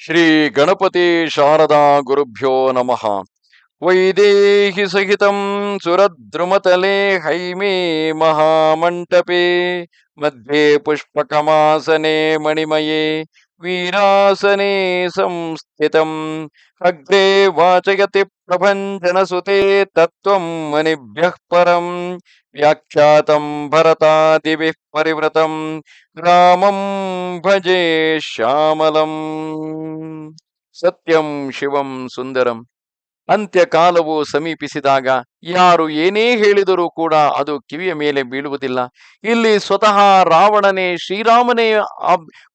ಶ್ರೀ ಗಣಪತಿ ಶಾರದಾ ಗುರುಭ್ಯೋ ನಮಃ. ವೈದೇಹಿ ಸಹಿತಂ ಸುರದ್ರುಮತಲೆ ಹೈಮೇ ಮಹಾಮಂಟಪೆ ಮಧ್ಯೆ ಪುಷ್ಪಕಮಾಸನೆ ಮಣಿಮಯೇ ವೀರಾಸನೆ ಸಂಸ್ಥಿತಂ ಅಗ್ರೆ ವಾಚಯತಿ ಪ್ರಭಂಜನ ಸುತೆ ತತ್ವಂ ಮನಿಭ್ಯಃ ಪರಂ ವ್ಯಾಖ್ಯಾತಂ ಭರತಾದಿಭಿಃ ಪರಿವೃತಂ ರಾಮಂ ಭಜೆ ಶ್ಯಾಮಲಂ. ಸತ್ಯಂ ಶಿವಂ ಸುಂದರಂ. ಅಂತ್ಯಕಾಲವು ಸಮೀಪಿಸಿದಾಗ ಯಾರು ಏನೇ ಹೇಳಿದರೂ ಕೂಡ ಅದು ಕಿವಿಯ ಮೇಲೆ ಬೀಳುವುದಿಲ್ಲ. ಇಲ್ಲಿ ಸ್ವತಃ ರಾವಣನೇ ಶ್ರೀರಾಮನೇ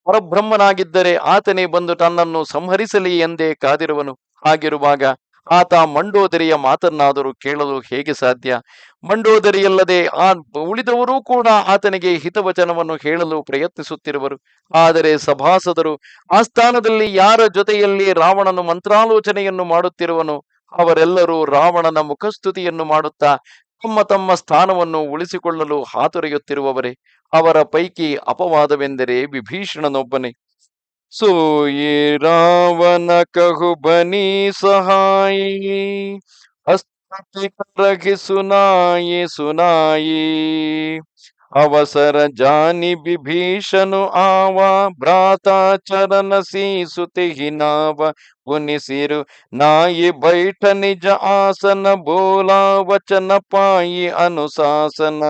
ಪರಬ್ರಹ್ಮನಾಗಿದ್ದರೆ ಆತನೇ ಬಂದು ತನ್ನನ್ನು ಸಂಹರಿಸಲಿ ಎಂದೇ ಕಾದಿರುವನು. ಹಾಗಿರುವಾಗ ಆತ ಮಂಡೋದರಿಯ ಮಾತನ್ನಾದರೂ ಕೇಳಲು ಹೇಗೆ ಸಾಧ್ಯ? ಮಂಡೋದರಿಯಲ್ಲದೆ ಉಳಿದವರೂ ಕೂಡ ಆತನಿಗೆ ಹಿತವಚನವನ್ನು ಹೇಳಲು ಪ್ರಯತ್ನಿಸುತ್ತಿರುವರು. ಆದರೆ ಸಭಾಸದರು ಆಸ್ಥಾನದಲ್ಲಿ ಯಾರ ಜೊತೆಯಲ್ಲಿ ರಾವಣನು ಮಂತ್ರಾಲೋಚನೆಯನ್ನು ಮಾಡುತ್ತಿರುವನು ಅವರೆಲ್ಲರೂ ರಾವಣನ ಮುಖಸ್ತುತಿಯನ್ನು ಮಾಡುತ್ತಾ ತಮ್ಮ ತಮ್ಮ ಸ್ಥಾನವನ್ನು ಉಳಿಸಿಕೊಳ್ಳಲು ಹಾತೊರೆಯುತ್ತಿರುವವರೇ. ಅವರ ಪೈಕಿ ಅಪವಾದವೆಂದರೆ ವಿಭೀಷಣನೊಬ್ಬನೇ. ಸೋಯೆ ರಾವಣ ಕಹು ಬನಿ ಸಹಾಯಿ ಹಸ್ತಿ ಕರಗಿ ಸುನಾಯಿ ಸುನಾಯಿ ಅವಸರ ಜಾನಿ ವಿಭೀಷಣು ಆವ ಭ್ರಾತ ಚರಣ ಸೀಸುತಿ ಹಿನಾವ ಪುನಿಸಿರು ನಾಯಿ ಬೈಠ ನಿಜ ಆಸನ ಬೋಲಾ ವಚನ ಪಾಯಿ ಅನುಶಾಸನ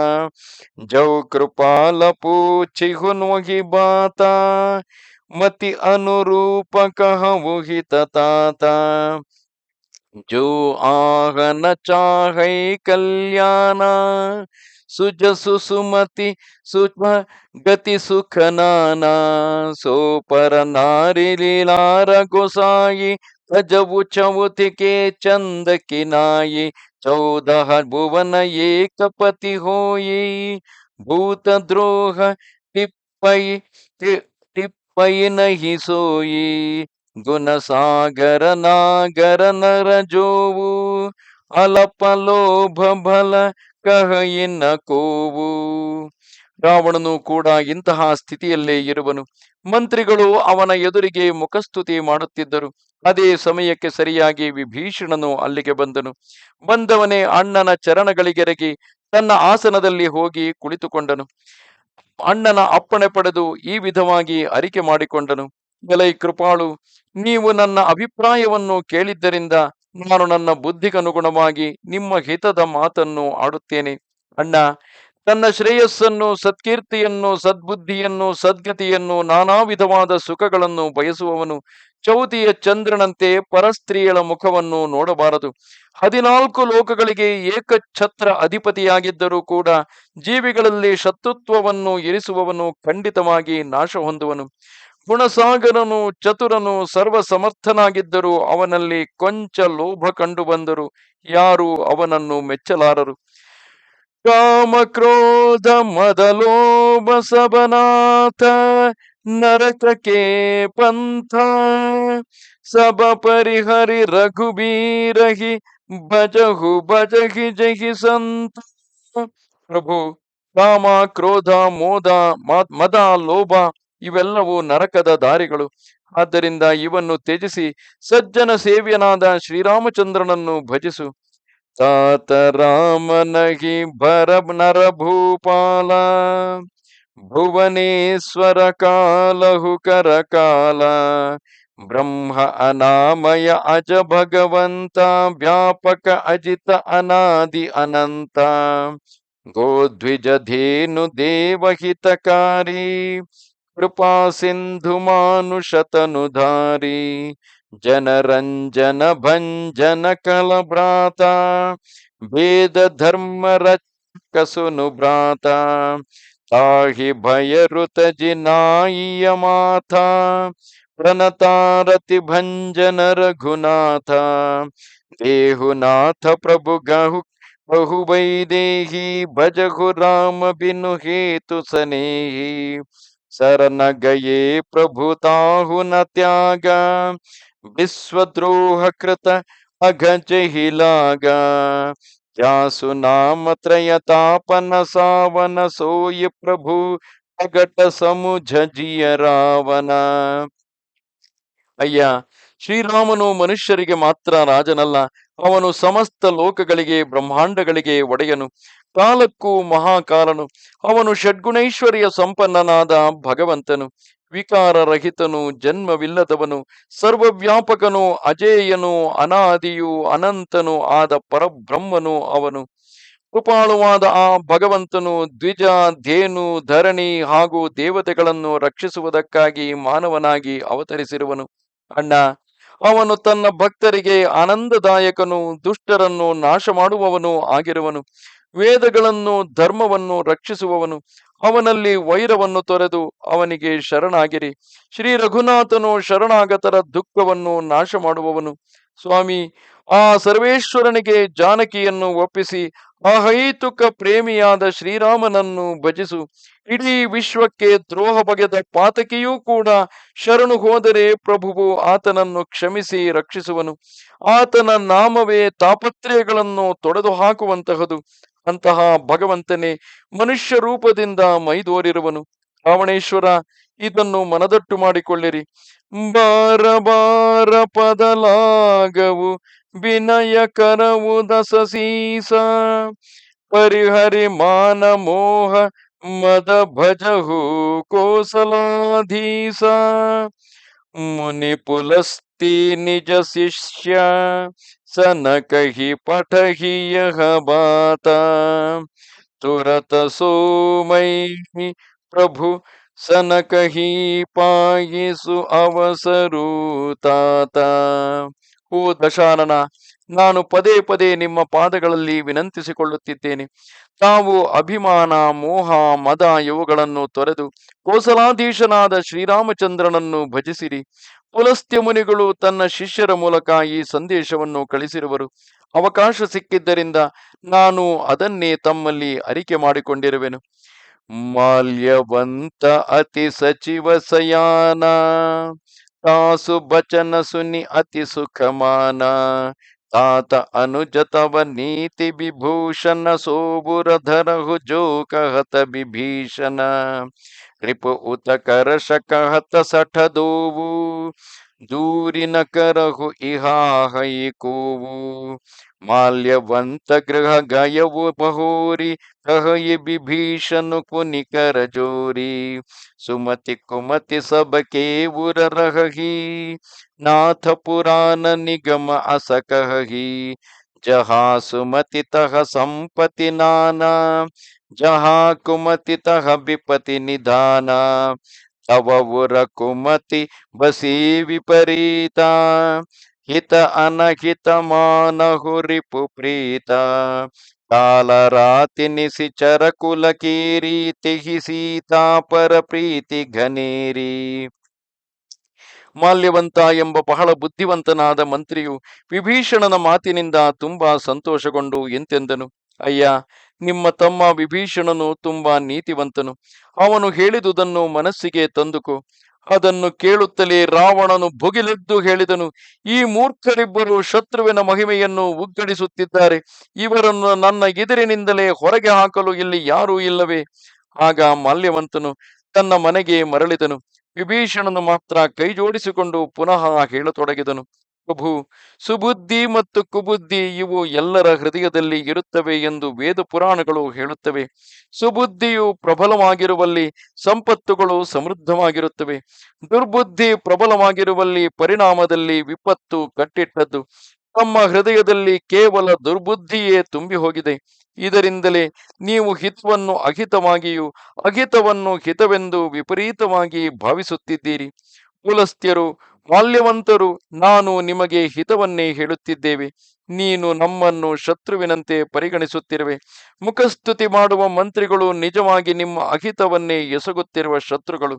ಜೌ ಕೃಪಾಲ ಪೂಛಿ ಹುನ್ವಹಿ ಬಾತ ಮತಿ ಅನುರೂಪ ಕಹವು ಹಿತ ತಾತ ಜೋ ಆಹನ ಚಾಹೈ ಕಲ್ಯಾಣ ಸುಜಸು ಸುಮತಿ ಸುಮ ಗತಿ ಸುಖ ನಾನಾ ಸೋ ಪರ ನಾರಿ ಲೀಲಾರ ಗೊಸಾಯಿ ಅಜವು ಚೌತಿಕೆ ಚಂದ ಕಿನಾಯಿ 14 ಭುವನ ಏಕಪತಿ ಹೋಯಿ ಭೂತ ದ್ರೋಹ ಟಿಪ್ಪೈ ಟಿಪ್ಪೈ ನಹಿ ಸೋಯಿ ಗುಣ ಸಾಗರ ನಾಗರ ನರ ಜೋವು ಅಲಪ ಲೋಭ ಬಲ ಕಹಯಿನ ಕೋವು. ರಾವಣನು ಕೂಡ ಇಂತಹ ಸ್ಥಿತಿಯಲ್ಲೇ ಇರುವನು. ಮಂತ್ರಿಗಳು ಅವನ ಎದುರಿಗೆ ಮುಖಸ್ತುತಿ ಮಾಡುತ್ತಿದ್ದರು. ಅದೇ ಸಮಯಕ್ಕೆ ಸರಿಯಾಗಿ ವಿಭೀಷಣನು ಅಲ್ಲಿಗೆ ಬಂದನು. ಬಂದವನೇ ಅಣ್ಣನ ಚರಣಗಳಿಗೆರಗಿ ತನ್ನ ಆಸನದಲ್ಲಿ ಹೋಗಿ ಕುಳಿತುಕೊಂಡನು. ಅಣ್ಣನ ಅಪ್ಪಣೆ ಪಡೆದು ಈ ವಿಧವಾಗಿ ಅರಿಕೆ ಮಾಡಿಕೊಂಡನು. ಎಲೈ ಕೃಪಾಳು, ನೀವು ನನ್ನ ಅಭಿಪ್ರಾಯವನ್ನು ಕೇಳಿದ್ದರಿಂದ ನಾನು ನನ್ನ ಬುದ್ಧಿಗನುಗುಣವಾಗಿ ನಿಮ್ಮ ಹಿತದ ಮಾತನ್ನು ಆಡುತ್ತೇನೆ. ಅಣ್ಣ ತನ್ನ ಶ್ರೇಯಸ್ಸನ್ನು, ಸತ್ಕೀರ್ತಿಯನ್ನು, ಸದ್ಬುದ್ಧಿಯನ್ನು, ಸದ್ಗತಿಯನ್ನು, ನಾನಾ ವಿಧವಾದ ಸುಖಗಳನ್ನು ಬಯಸುವವನು ಚೌತಿಯ ಚಂದ್ರನಂತೆ ಪರಸ್ತ್ರೀಯಳ ಮುಖವನ್ನು ನೋಡಬಾರದು. 14 ಲೋಕಗಳಿಗೆ ಏಕಛತ್ರ ಅಧಿಪತಿಯಾಗಿದ್ದರೂ ಕೂಡ ಜೀವಿಗಳಲ್ಲಿ ಶತ್ರುತ್ವವನ್ನು ಇರಿಸುವವನು ಖಂಡಿತವಾಗಿ ನಾಶ ಹೊಂದುವನು. ಗುಣಸಾಗರನು, ಚತುರನು, ಸರ್ವ ಸಮರ್ಥನಾಗಿದ್ದರೂ ಅವನಲ್ಲಿ ಕೊಂಚ ಲೋಭ ಕಂಡು ಬಂದರು ಯಾರು ಅವನನ್ನು ಮೆಚ್ಚಲಾರರು. ಕಾಮ ಕ್ರೋಧ ಮದಲೋಭ ಸಬನಾಥ ನರಕಕ್ಕೆ ಪಂಥ ಸಬ ಪರಿಹರಿ ರಘುಬೀರಹಿ ಭಜಹು ಭಜಹಿ ಜಹಿ ಸಂತ. ಪ್ರಭು, ಕಾಮ, ಕ್ರೋಧ, ಮದ, ಲೋಭ ಇವೆಲ್ಲವೂ ನರಕದ ದಾರಿಗಳು. ಆದ್ದರಿಂದ ಇವನ್ನು ತ್ಯಜಿಸಿ ಸಜ್ಜನ ಸೇವ್ಯನಾದ ಶ್ರೀರಾಮಚಂದ್ರನನ್ನು ಭಜಿಸು. ತಾತ ರಾಮನಹಿ ಭರ ನರ ಭೂಪಾಲ ಭುವನೇಶ್ವರ ಕಾಲಹುಕರ ಕಾಲ ಬ್ರಹ್ಮ ಅನಾಮಯ ಅಜ ಭಗವಂತ ವ್ಯಾಪಕ ಅಜಿತ ಅನಾದಿ ಅನಂತ ಗೋದ್ವಿಜ ಧೇನು ದೇವಹಿತಕಾರಿ ಕೃಪಾ ಸಿಂಧು ಮಾನುಷತನುಧಾರಿ ಜನರಂಜನ ಭಂಜನ ಕಲಭ್ರಾತ ಭೇದ ಧರ್ಮ ರಕ್ಷಸುನು ಭ್ರಾತ ತಾಹಿ ಭಯರುತ ಜಿನಾಯಿಯ ಮಾಥ ಪ್ರಣತಾರತಿ ಭಂಜನ ರಘುನಾಥ ದೇಹುನಾಥ ಪ್ರಭು ಗಹು ಬಹು ವೈದೇಹಿ ಭಜಹು ರಾಮ ಬಿನು ಹೇತು ಸನೇಹಿ ಶರಣ ಗಯೇ ಪ್ರಭು ತಾಹು ನ ತ್ಯಾಗ ವಿಶ್ವದ್ರೋಹ ಕೃತ ಅಘಜಹಿಲಾಗ ಜಾಸು ನಾಮ ತ್ರಯ ತಾಪನ ಸಾವನ ಸೋಯಿ ಪ್ರಭು ಅಗಟ ಸಮುಜಿಯ ರಾವಣ. ಅಯ್ಯ, ಶ್ರೀರಾಮನು ಮನುಷ್ಯರಿಗೆ ಮಾತ್ರ ರಾಜನಲ್ಲ, ಅವನು ಸಮಸ್ತ ಲೋಕಗಳಿಗೆ ಬ್ರಹ್ಮಾಂಡಗಳಿಗೆ ಒಡೆಯನು, ಕಾಲಕ್ಕೂ ಮಹಾಕಾಲನು. ಅವನು ಷಡ್ಗುಣೈಶ್ವರ್ಯ ಸಂಪನ್ನನಾದ ಭಗವಂತನು, ವಿಕಾರರಹಿತನು, ಜನ್ಮವಿಲ್ಲದವನು, ಸರ್ವವ್ಯಾಪಕನು, ಅಜೇಯನು, ಅನಾದಿಯು ಅನಂತನು ಆದ ಪರಬ್ರಹ್ಮನು ಅವನು. ಕೃಪಾಳುವಾದ ಆ ಭಗವಂತನು ದ್ವಿಜ, ಧೇನು, ಧರಣಿ ಹಾಗೂ ದೇವತೆಗಳನ್ನು ರಕ್ಷಿಸುವುದಕ್ಕಾಗಿ ಮಾನವನಾಗಿ ಅವತರಿಸಿರುವನು. ಅಣ್ಣ, ಅವನು ತನ್ನ ಭಕ್ತರಿಗೆ ಆನಂದದಾಯಕನು, ದುಷ್ಟರನ್ನು ನಾಶ ಮಾಡುವವನು ಆಗಿರುವನು, ವೇದಗಳನ್ನು ಧರ್ಮವನ್ನು ರಕ್ಷಿಸುವವನು. ಅವನಲ್ಲಿ ವೈರವನ್ನು ತೊರೆದು ಅವನಿಗೆ ಶರಣಾಗಿರಿ. ಶ್ರೀ ರಘುನಾಥನು ಶರಣಾಗತರ ದುಃಖವನ್ನು ನಾಶ ಮಾಡುವವನು. ಸ್ವಾಮಿ, ಆ ಸರ್ವೇಶ್ವರನಿಗೆ ಜಾನಕಿಯನ್ನು ಒಪ್ಪಿಸಿ ಅಹೈತುಕ ಪ್ರೇಮಿಯಾದ ಶ್ರೀರಾಮನನ್ನು ಭಜಿಸು. ಇಡೀ ವಿಶ್ವಕ್ಕೆ ದ್ರೋಹ ಬಗೆದ ಪಾತಕಿಯೂ ಕೂಡ ಶರಣು ಹೋದರೆ ಪ್ರಭುವು ಆತನನ್ನು ಕ್ಷಮಿಸಿ ರಕ್ಷಿಸುವನು. ಆತನ ನಾಮವೇ ತಾಪತ್ರಯಗಳನ್ನು ತೊಡೆದು ಹಾಕುವಂತಹದು. ಅಂತಹ ಭಗವಂತನೇ ಮನುಷ್ಯ ರೂಪದಿಂದ ಮೈದೋರಿರುವನು. ರಾವಣೇಶ್ವರ, ಇದನ್ನು ಮನದಟ್ಟು ಮಾಡಿಕೊಳ್ಳಿರಿ. ಬಾರ ಬಾರ ಪದಲಾಗವು ವಿನಯ ಕರವು ದಸಸೀಸ, ಪರಿಹರಿ ಮಾನ ಮೋಹ ಮದ ಭಜಹು ಕೋಸಲಾಧೀಸ. ಮುನಿ ಪುಲಸ್ತಿ ನಿಜ ಶಿಷ್ಯ सन कही पठही यह बात, तुरत सोमई प्रभु सन कही पाಯಿಸು ಅವಸರು ತಾತ. ಓ ದಶಾನನ, ನಾನು ಪದೇ ಪದೇ ನಿಮ್ಮ ಪಾದಗಳಲ್ಲಿ ವಿನಂತಿಸಿಕೊಳ್ಳುತ್ತಿದ್ದೇನೆ. ತಾವು ಅಭಿಮಾನ, ಮೋಹ, ಮದ ಇವುಗಳನ್ನು ತೊರೆದು ಕೋಸಲಾಧೀಶನಾದ ಶ್ರೀರಾಮಚಂದ್ರನನ್ನು ಭಜಿಸಿರಿ. ಪುಲಸ್ತ್ಯ ಮುನಿಗಳು ತನ್ನ ಶಿಷ್ಯರ ಮೂಲಕ ಈ ಸಂದೇಶವನ್ನು ಕಳಿಸಿರುವರು. ಅವಕಾಶ ಸಿಕ್ಕಿದ್ದರಿಂದ ನಾನು ಅದನ್ನೇ ತಮ್ಮಲ್ಲಿ ಅರಿಕೆ ಮಾಡಿಕೊಂಡಿರುವೆನು. ಮಾಲ್ಯವಂತ ಅತಿ ಸಚಿವ ಸಯಾನ, ತಾಸು ಬಚನ ಸುನಿ ಅತಿ ಸುಖಮಾನ. ತಾತ ಅನುಜತವ ನೀತಿ ವಿಭೂಷಣ, ಸೋಬುರಧರಹು ಜೋ ಕಹತ ವಿಭೀಷಣ. ರಿಪು ಉತ ಕರಶ ಕಹತ ಸಠದೋವು, ದೂರಿನ ಕರಹು ಇಹಾಹೈ ಕೂವು. ಮಾಲ್ಯವಂತ ಗೃಹ ಗಯವು ಬಹೋರಿ, ಕಹಯಿ ವಿಭೀಷಣು ಕುನಿಕರ ಜೋರಿ. ಸುಮತಿ ಕುಮತಿ ಸಬಕೆ ಉರ ರಹಿ, ನಾಥ ಪುರಾಣ ನಿಗಮ ಅಸ ಕಹಿ. ಜಹಾ ಸುಮತಿ ತಹ ಸಂಪತಿ ನಾನಾ, ಜಹಾ ಕುಮತಿ ತಹ ವಿಪತಿ ನಿಧಾನ. ತವ ಉರ ಕುಮತಿ ಬಸಿ ವಿಪರೀತ, ಹಿತ ಅನಹಿತ ಮಾನಹು ರಿಪು ಪ್ರೀತ. ಕಾಲ ರಾತಿ ನಿಸಿಚರ ಕುಲ ಕೀರೀತಿ, ಸೀತಾ ಪರ ಪ್ರೀತಿ ಘನೇರಿ. ಮಾಲ್ಯವಂತ ಎಂಬ ಬಹಳ ಬುದ್ಧಿವಂತನಾದ ಮಂತ್ರಿಯು ವಿಭೀಷಣನ ಮಾತಿನಿಂದ ತುಂಬಾ ಸಂತೋಷಗೊಂಡು ಎಂತೆಂದನು. ಅಯ್ಯ, ನಿಮ್ಮ ತಮ್ಮ ವಿಭೀಷಣನು ತುಂಬಾ ನೀತಿವಂತನು. ಅವನು ಹೇಳಿದುದನ್ನು ಮನಸ್ಸಿಗೆ ತಂದುಕೋ. ಅದನ್ನು ಕೇಳುತ್ತಲೇ ರಾವಣನು ಭುಗಿಲೆದ್ದು ಹೇಳಿದನು, ಈ ಮೂರ್ಖರಿಬ್ಬರು ಶತ್ರುವಿನ ಮಹಿಮೆಯನ್ನು ಉಗ್ಗಡಿಸುತ್ತಿದ್ದಾರೆ. ಇವರನ್ನು ನನ್ನ ಎದುರಿನಿಂದಲೇ ಹೊರಗೆ ಹಾಕಲು ಇಲ್ಲಿ ಯಾರೂ ಇಲ್ಲವೇ? ಆಗ ಮಾಲ್ಯವಂತನು ತನ್ನ ಮನೆಗೆ ಮರಳಿದನು. ವಿಭೀಷಣನು ಮಾತ್ರ ಕೈ ಜೋಡಿಸಿಕೊಂಡು ಪುನಃ ಹೇಳತೊಡಗಿದನು. ಪ್ರಭು, ಸುಬುದ್ಧಿ ಮತ್ತು ಕುಬುದ್ಧಿ ಇವು ಎಲ್ಲರ ಹೃದಯದಲ್ಲಿ ಇರುತ್ತವೆ ಎಂದು ವೇದ ಪುರಾಣಗಳು ಹೇಳುತ್ತವೆ. ಸುಬುದ್ಧಿಯು ಪ್ರಬಲವಾಗಿರುವಲ್ಲಿ ಸಂಪತ್ತುಗಳು ಸಮೃದ್ಧವಾಗಿರುತ್ತವೆ. ದುರ್ಬುದ್ಧಿ ಪ್ರಬಲವಾಗಿರುವಲ್ಲಿ ಪರಿಣಾಮದಲ್ಲಿ ವಿಪತ್ತು ಕಟ್ಟಿಟ್ಟದ್ದು. ತಮ್ಮ ಹೃದಯದಲ್ಲಿ ಕೇವಲ ದುರ್ಬುದ್ಧಿಯೇ ತುಂಬಿ ಹೋಗಿದೆ. ಇದರಿಂದಲೇ ನೀವು ಹಿತವನ್ನು ಅಹಿತವಾಗಿಯೂ ಅಹಿತವನ್ನು ಹಿತವೆಂದು ವಿಪರೀತವಾಗಿ ಭಾವಿಸುತ್ತಿದ್ದೀರಿ. ಪುಲಸ್ತ್ಯರು, ಮಾಲ್ಯವಂತರು, ನಾನು ನಿಮಗೆ ಹಿತವನ್ನೇ ಹೇಳುತ್ತಿದ್ದೇವೆ. ನೀನು ನಮ್ಮನ್ನು ಶತ್ರುವಿನಂತೆ ಪರಿಗಣಿಸುತ್ತಿರುವೆ. ಮುಖಸ್ತುತಿ ಮಾಡುವ ಮಂತ್ರಿಗಳು ನಿಜವಾಗಿ ನಿಮ್ಮ ಅಹಿತವನ್ನೇ ಎಸಗುತ್ತಿರುವ ಶತ್ರುಗಳು.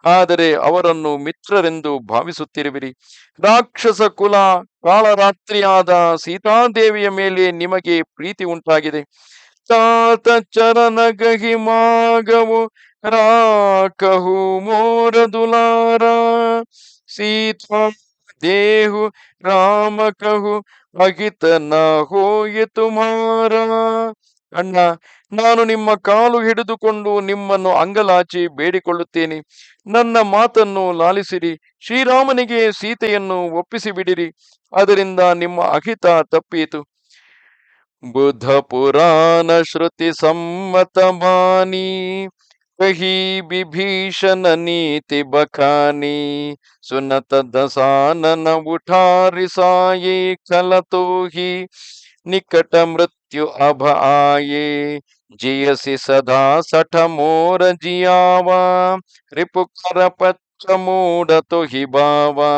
ಆದರೆ ಅವರನ್ನು ಮಿತ್ರರೆಂದು ಭಾವಿಸುತ್ತಿರುವಿರಿ. ರಾಕ್ಷಸ ಕುಲ ಕಾಳರಾತ್ರಿಯಾದ ಸೀತಾದೇವಿಯ ಮೇಲೆ ನಿಮಗೆ ಪ್ರೀತಿ ಉಂಟಾಗಿದೆ. ತಾತ ಚರಣ ಗಹಿ ಮಾಗವು ರಾಕಹು ಮೋರ ದುಲಾರ. ಸೀತಾ ದೇಹು ರಾಮ ಕಹು, ಅಹಿತ ನ ಹೋಯೆ ತುಮಾರ. ಅಣ್ಣ, ನಾನು ನಿಮ್ಮ ಕಾಲು ಹಿಡಿದುಕೊಂಡು ನಿಮ್ಮನ್ನು ಅಂಗಲಾಚಿ ಬೇಡಿಕೊಳ್ಳುತ್ತೇನೆ. ನನ್ನ ಮಾತನ್ನು ಲಾಲಿಸಿರಿ. ಶ್ರೀರಾಮನಿಗೆ ಸೀತೆಯನ್ನು ಒಪ್ಪಿಸಿ ಬಿಡಿರಿ. ಅದರಿಂದ ನಿಮ್ಮ ಅಹಿತ ತಪ್ಪೀತು. ಬುದ್ಧ ಪುರಾಣ ಶ್ರುತಿ ಸಮ್ಮತ ಮಾನಿ ಕಹಿ ವಿಭೀಷಣ ನೀತಿ ಬಖಾನಿ ಸುನತ ದಸಾನನ ಉಠಾರಿ ಸಾಯೇ ಕಲತೋಹಿ निकट मृत्यु अब आये जियसि सदा सठ मोर जियावा रिपुकर पच्च मूड तो ही बावा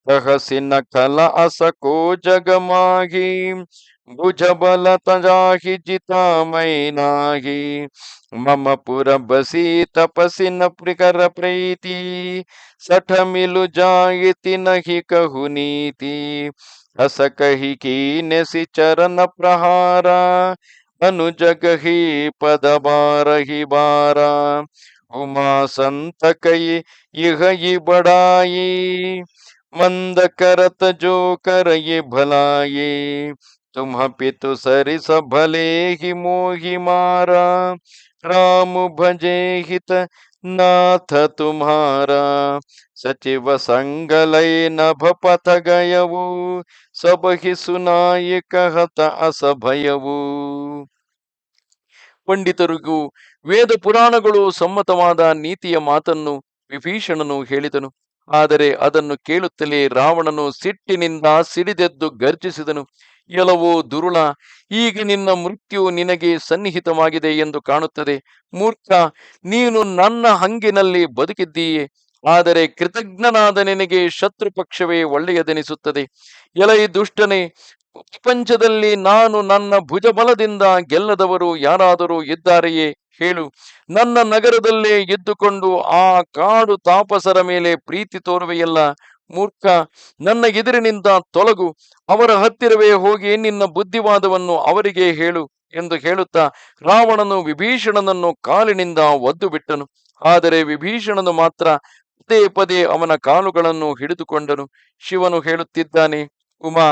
रहसि न कल असको जग माही भुज बल तजाहि जिता मै नाही मम पुर बसी तपसि न प्रकर प्रीति सठ मिलु जायति नहीं कहु नीति हस कही कीनेसि चरण प्रहार अनुजगहि पद बारहि बारा उमा संत कई यह ये बड़ाई मंद करत जो कर ये भलाई तुम पितु सरिस भले ही मोहि मारा राम भजे हित नाथ तुम्हारा सचिव संगलय नभ पथ गयವು ಸಬಹಿ ಸುನಾಯಿ ಕಹತ ಅಸಭಯವು. ಪಂಡಿತರಿಗೂ ವೇದ ಪುರಾಣಗಳು ಸಮ್ಮತವಾದ ನೀತಿಯ ಮಾತನ್ನು ವಿಭೀಷಣನು ಹೇಳಿದನು. ಆದರೆ ಅದನ್ನು ಕೇಳುತ್ತಲೇ ರಾವಣನು ಸಿಟ್ಟಿನಿಂದ ಸಿಡಿದೆದ್ದು ಗರ್ಜಿಸಿದನು. ಎಲವೋ ದುರುಳ, ಈಗ ನಿನ್ನ ಮೃತ್ಯು ನಿನಗೆ ಸನ್ನಿಹಿತವಾಗಿದೆ ಎಂದು ಕಾಣುತ್ತದೆ. ಮೂರ್ಖ, ನೀನು ನನ್ನ ಹಂಗಿನಲ್ಲಿ ಬದುಕಿದ್ದೀಯೆ. ಆದರೆ ಕೃತಜ್ಞನಾದ ನಿನಗೆ ಶತ್ರು ಪಕ್ಷವೇ ಒಳ್ಳೆಯದೆನಿಸುತ್ತದೆ. ಎಲೈ ದುಷ್ಟನೇ, ಪ್ರಪಂಚದಲ್ಲಿ ನಾನು ನನ್ನ ಭುಜಬಲದಿಂದ ಗೆಲ್ಲದವರು ಯಾರಾದರೂ ಇದ್ದಾರೆಯೇ ಹೇಳು. ನನ್ನ ನಗರದಲ್ಲೇ ಇದ್ದುಕೊಂಡು ಆ ಕಾಡು ತಾಪಸರ ಮೇಲೆ ಪ್ರೀತಿ ತೋರುವೆಯಲ್ಲ. ಮೂರ್ಖ, ನನ್ನ ಎದುರಿನಿಂದ ತೊಲಗು. ಅವರ ಹತ್ತಿರವೇ ಹೋಗಿ ನಿನ್ನ ಬುದ್ಧಿವಾದವನ್ನು ಅವರಿಗೆ ಹೇಳು ಎಂದು ಹೇಳುತ್ತಾ ರಾವಣನು ವಿಭೀಷಣನನ್ನು ಕಾಲಿನಿಂದ ಒದ್ದು ಬಿಟ್ಟನು. ಆದರೆ ವಿಭೀಷಣನು ಮಾತ್ರ ಪದೇ ಪದೇ ಅವನ ಕಾಲುಗಳನ್ನು ಹಿಡಿದುಕೊಂಡನು. ಶಿವನು ಹೇಳುತ್ತಿದ್ದಾನೆ, ಉಮಾ,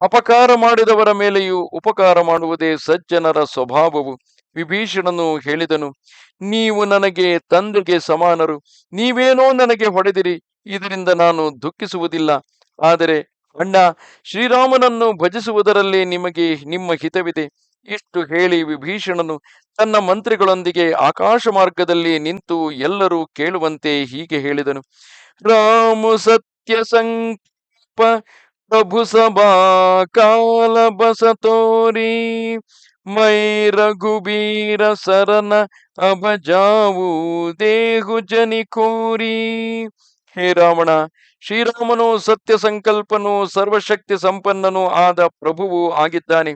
ಅಪಕಾರ ಮಾಡಿದವರ ಮೇಲೆಯೂ ಉಪಕಾರ ಮಾಡುವುದೇ ಸಜ್ಜನರ ಸ್ವಭಾವವು. ವಿಭೀಷಣನು ಹೇಳಿದನು, ನೀವು ನನಗೆ ತಂದೆಗೆ ಸಮಾನರು. ನೀವೇನೋ ನನಗೆ ಹೊಡೆದಿರಿ, ಇದರಿಂದ ನಾನು ದುಃಖಿಸುವುದಿಲ್ಲ. ಆದರೆ ಅಣ್ಣ, ಶ್ರೀರಾಮನನ್ನು ಭಜಿಸುವುದರಲ್ಲಿ ನಿಮಗೆ ನಿಮ್ಮ ಹಿತವಿದೆ. ಇಷ್ಟು ಹೇಳಿ ವಿಭೀಷಣನು ತನ್ನ ಮಂತ್ರಿಗಳೊಂದಿಗೆ ಆಕಾಶ ಮಾರ್ಗದಲ್ಲಿ ನಿಂತು ಎಲ್ಲರೂ ಕೇಳುವಂತೆ ಹೀಗೆ ಹೇಳಿದನು. ರಾಮ ಸತ್ಯ ಸಂಕಲ್ಪ ಪ್ರಭು ಸಭಾ ಕಾಲ ಬಸ ತೋರಿ ಮೈ ರಘುಬೀರ ಸರನ ಅಭಜಾವು ದೇಹು ಜನಿ ಕೋರಿ. ಹೇ ರಾವಣ, ಶ್ರೀರಾಮನು ಸತ್ಯ ಸಂಕಲ್ಪನು ಸರ್ವಶಕ್ತಿ ಸಂಪನ್ನನೂ ಆದ ಪ್ರಭುವು ಆಗಿದ್ದಾನೆ.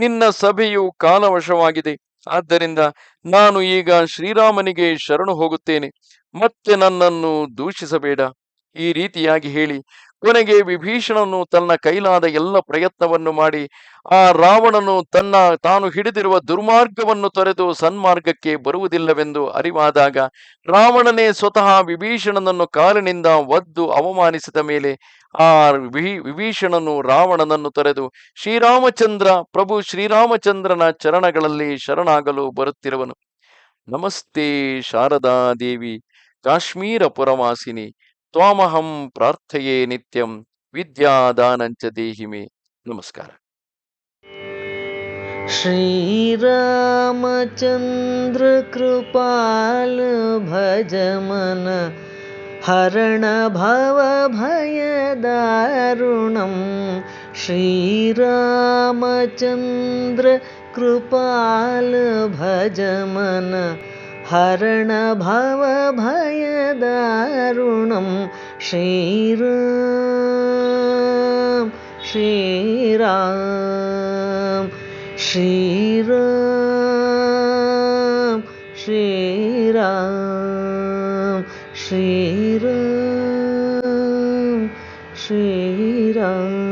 ನಿನ್ನ ಸಭೆಯು ಕಾಲವಶವಾಗಿದೆ. ಆದ್ದರಿಂದ ನಾನು ಈಗ ಶ್ರೀರಾಮನಿಗೆ ಶರಣು ಹೋಗುತ್ತೇನೆ. ಮತ್ತೆ ನನ್ನನ್ನು ದೂಷಿಸಬೇಡ. ಈ ರೀತಿಯಾಗಿ ಹೇಳಿ ಕೊನೆಗೆ ವಿಭೀಷಣನು ತನ್ನ ಕೈಲಾದ ಎಲ್ಲ ಪ್ರಯತ್ನವನ್ನು ಮಾಡಿ ಆ ರಾವಣನು ತಾನು ಹಿಡಿದಿರುವ ದುರ್ಮಾರ್ಗವನ್ನು ತೊರೆದು ಸನ್ಮಾರ್ಗಕ್ಕೆ ಬರುವುದಿಲ್ಲವೆಂದು ಅರಿವಾದಾಗ ರಾವಣನೇ ಸ್ವತಃ ವಿಭೀಷಣನನ್ನು ಕಾಲಿನಿಂದ ಒದ್ದು ಅವಮಾನಿಸಿದ ಮೇಲೆ ಆ ವಿಭೀಷಣನು ರಾವಣನನ್ನು ತೊರೆದು ಪ್ರಭು ಶ್ರೀರಾಮಚಂದ್ರನ ಚರಣಗಳಲ್ಲಿ ಶರಣಾಗಲು ಬರುತ್ತಿರುವನು. ನಮಸ್ತೆ ಶಾರದಾ ದೇವಿ ಕಾಶ್ಮೀರ ಪುರವಾಸಿನಿ ತ್ವಾಮಹಂ ಪ್ರಾರ್ಥಯೇ ನಿತ್ಯಂ ವಿದ್ಯಾದಾನಂಚ ದೇಹಿಮೆ. ನಮಸ್ಕಾರ. ಶ್ರೀರಾಮಚಂದ್ರ ಕೃಪಾಲ ಭಜ ಮನ ಹರಣ ಭವ ಭಯ ದಾರುಣಂ. ಶ್ರೀರಾಮಚಂದ್ರ ಕೃಪಾಲ ಭಜ ಮನ ಹರಣ ಭವ ಭಯ ದಾರುಣಂ. ಶ್ರೀರಾಮ್ ಶ್ರೀರಾಮ್ ಶ್ರೀರಾಮ್ ಶ್ರೀರಾಮ್ ಶ್ರೀರಾಮ್ ಶ್ರೀರಾಮ್.